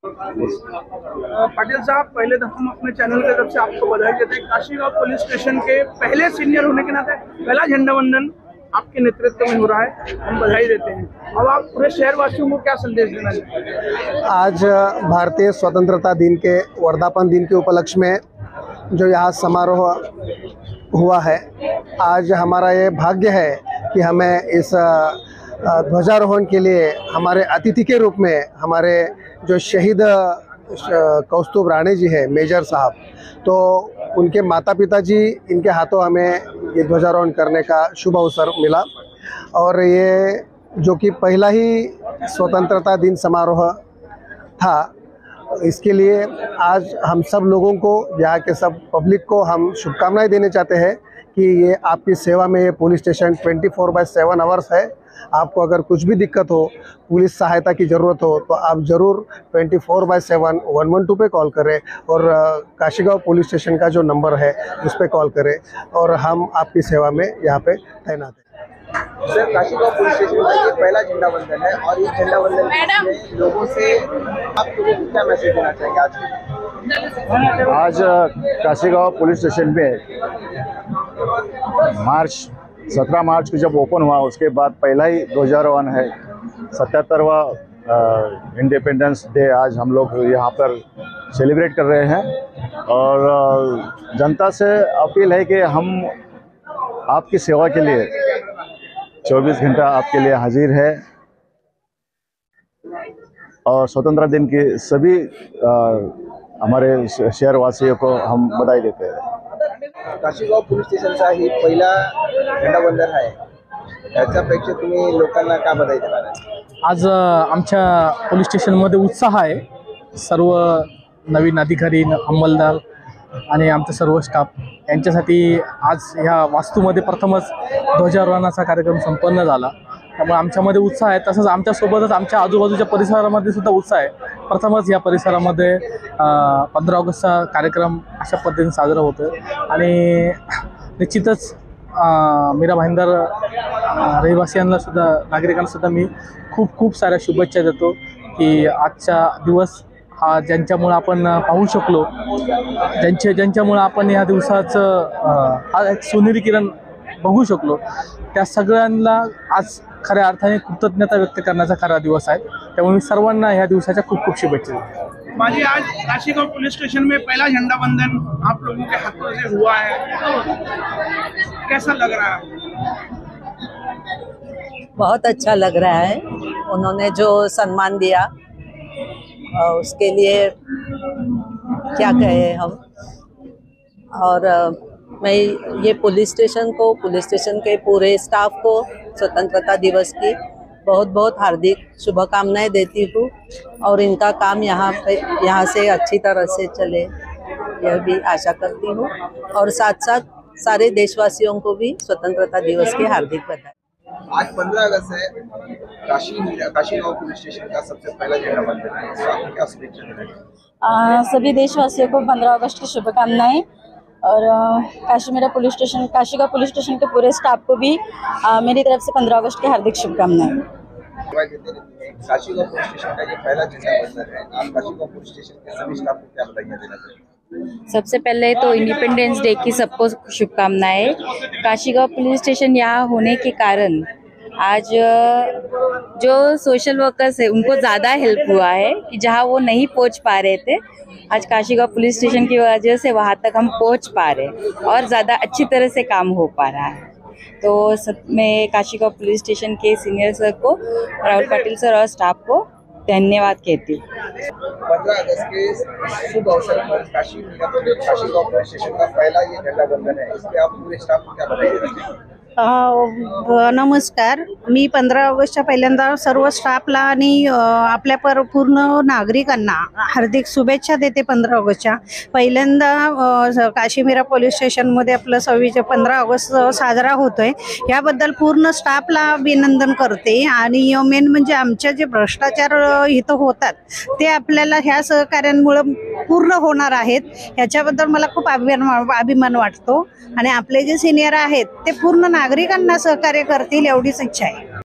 पाटिल साहब, पहले तो हम अपने चैनल की तरफ से आपको बधाई देते हैं। काशीगांव पुलिस स्टेशन के पहले सीनियर होने के नाते पहला झंडा वंदन आपके नेतृत्व में हो रहा है, हम बधाई देते हैं। अब आप पूरे शहरवासियों को क्या संदेश देना चाहते हैं? आज भारतीय स्वतंत्रता दिन के वर्धापन दिन के उपलक्ष्य में जो यहाँ समारोह हुआ है, आज हमारा ये भाग्य है कि हमें इस ध्वजारोहण के लिए हमारे अतिथि के रूप में हमारे जो शहीद कौस्तुभ राणे जी है, मेजर साहब, तो उनके माता पिता जी, इनके हाथों हमें ये ध्वजारोहण करने का शुभ अवसर मिला। और ये जो कि पहला ही स्वतंत्रता दिन समारोह था, इसके लिए आज हम सब लोगों को, यहाँ के सब पब्लिक को हम शुभकामनाएं देने चाहते हैं कि ये आपकी सेवा में ये पुलिस स्टेशन 24/7 आवर्स है। आपको अगर कुछ भी दिक्कत हो, पुलिस सहायता की ज़रूरत हो, तो आप ज़रूर 24/7 112 पे कॉल करें और काशीगांव पुलिस स्टेशन का जो नंबर है उस पर कॉल करें और हम आपकी सेवा में यहाँ पे तैनात हैं। सर, काशीगांव पुलिस स्टेशन का ये पहला झंडा वंदन है और इस झंडा वंदन में लोगों से आप लोगों को क्या मैसेज देना चाहेंगे? आज काशीगांव पुलिस स्टेशन में 17 मार्च को जब ओपन हुआ, उसके बाद पहला ही ध्वजारोहण है। 77वां इंडिपेंडेंस डे आज हम लोग यहाँ पर सेलिब्रेट कर रहे हैं और जनता से अपील है कि हम आपकी सेवा के लिए 24 घंटा आपके लिए हाजिर है और स्वतंत्रता दिन की सभी हमारे शहरवासियों को हम बधाई देते हैं। काशीगांव पोलीस स्टेशनचा ही पहिला झंडा वंदन आहे, याच्यापेक्षा तुम्ही लोकांना का बधाई देणार आहे? आज आमच्या पोलीस स्टेशनमध्ये उत्साह आहे। सर्व नवीन अधिकारी, अंमलदार आणि आमचा सर्व स्टाफ यांच्यासाठी आज ह्या वास्तूमध्ये प्रथमच ध्वजारोहणाचा कार्यक्रम संपन्न झाला, त्यामुळे आमच्यामध्ये उत्साह आहे। तसंच आमच्यासोबतच आमच्या आजूबाजूच्या परिसरामध्ये सुद्धा उत्साह आहे। प्रथमच या परिसरामध्ये 15 ऑगस्टचा कार्यक्रम अशा पद्धतीने साजरा होतो आणि निश्चितच मीरा भाईंदर रहिवासियांना सुद्धा, नागरिकांना सुद्धा मी खूप साऱ्या शुभेच्छा देतो की आजचा दिवस हा ज्यांच्यामुळे आपण पाहू शकलो, ज्यांच्यामुळे आपण या दिवसाचं हा एक सोनेरी किरण बघू शकलो, त्या सगळ्यांना आज खऱ्या अर्थाने कृतज्ञता व्यक्त करण्याचा खरा दिवस आहे। त्यामुळे मी सर्वांना ह्या दिवसाच्या खूप शुभेच्छा देतो। माजी, आज काशीगांव पुलिस स्टेशन में पहला झंडा वंदन आप लोगों के हाथों से हुआ है, कैसा लग रहा है? बहुत अच्छा लग रहा है। उन्होंने जो सम्मान दिया उसके लिए क्या कहे हम। और मैं ये पुलिस स्टेशन को, पुलिस स्टेशन के पूरे स्टाफ को स्वतंत्रता दिवस की बहुत हार्दिक शुभकामनाएं देती हूँ और इनका काम यहाँ से अच्छी तरह से चले, यह भी आशा करती हूँ। और साथ साथ सारे देशवासियों को भी स्वतंत्रता दिवस की हार्दिक बधाई। आज 15 अगस्त है, काशीगांव पुलिस स्टेशन का सबसे पहला झंडा वंदन है, इसका आपको क्या शुभेच्छा देना है? सभी देशवासियों को 15 अगस्त की शुभकामनाएं और काशीगांव पुलिस स्टेशन के पूरे स्टाफ को भी मेरी तरफ से 15 अगस्त की हार्दिक शुभकामनाएं। काशीगांव पुलिस स्टेशन का ये पहला झंडा वंदन है, आप काशीगांव पुलिस स्टेशन के सभी स्टाफ को क्या बधाई देना चाहेंगे? सबसे पहले तो इंडिपेंडेंस डे की सबको शुभकामनाएं। काशीगांव पुलिस स्टेशन यहाँ होने के कारण आज जो सोशल वर्कर्स है उनको ज़्यादा हेल्प हुआ है कि जहाँ वो नहीं पहुँच पा रहे थे, आज काशीगांव पुलिस स्टेशन की वजह से वहाँ तक हम पहुँच पा रहे और ज़्यादा अच्छी तरह से काम हो पा रहा है। तो मैं काशीगांव पुलिस स्टेशन के सीनियर सर को, राहुल पाटिल सर और स्टाफ को धन्यवाद कहती हूँ। 15 अगस्त के शुभ अवसर पर काशीगांव पुलिस स्टेशन का पहला ये झंडा वंदन है, इसके आप पूरे स्टाफ को क्या बधाई देना चाहेंगे? नमस्कार, मी 15 ऑगस्टच्या पहिल्यांदा सर्व स्टाफला आणि आपल्या पूर्ण नागरिकांना हार्दिक शुभेच्छा देते। 15 ऑगस्टच्या पहिल्यांदा काशीमीरा पोलीस स्टेशनमध्ये आपलं 15 ऑगस्ट साजरा होतोय, याबद्दल पूर्ण स्टाफला अभिनंदन करते। आणि मेन म्हणजे आमचे जे भ्रष्टाचार इथं होतात ते आपल्याला ह्या सहकार्यांमुळे पूर्ण होणार आहेत, याच्याबद्दल मला खूप अभिमान वाटतो। आणि आपले जे सिनियर आहेत ते पूर्ण नागरिकांना सहकार्य करतील एवढीच इच्छा आहे।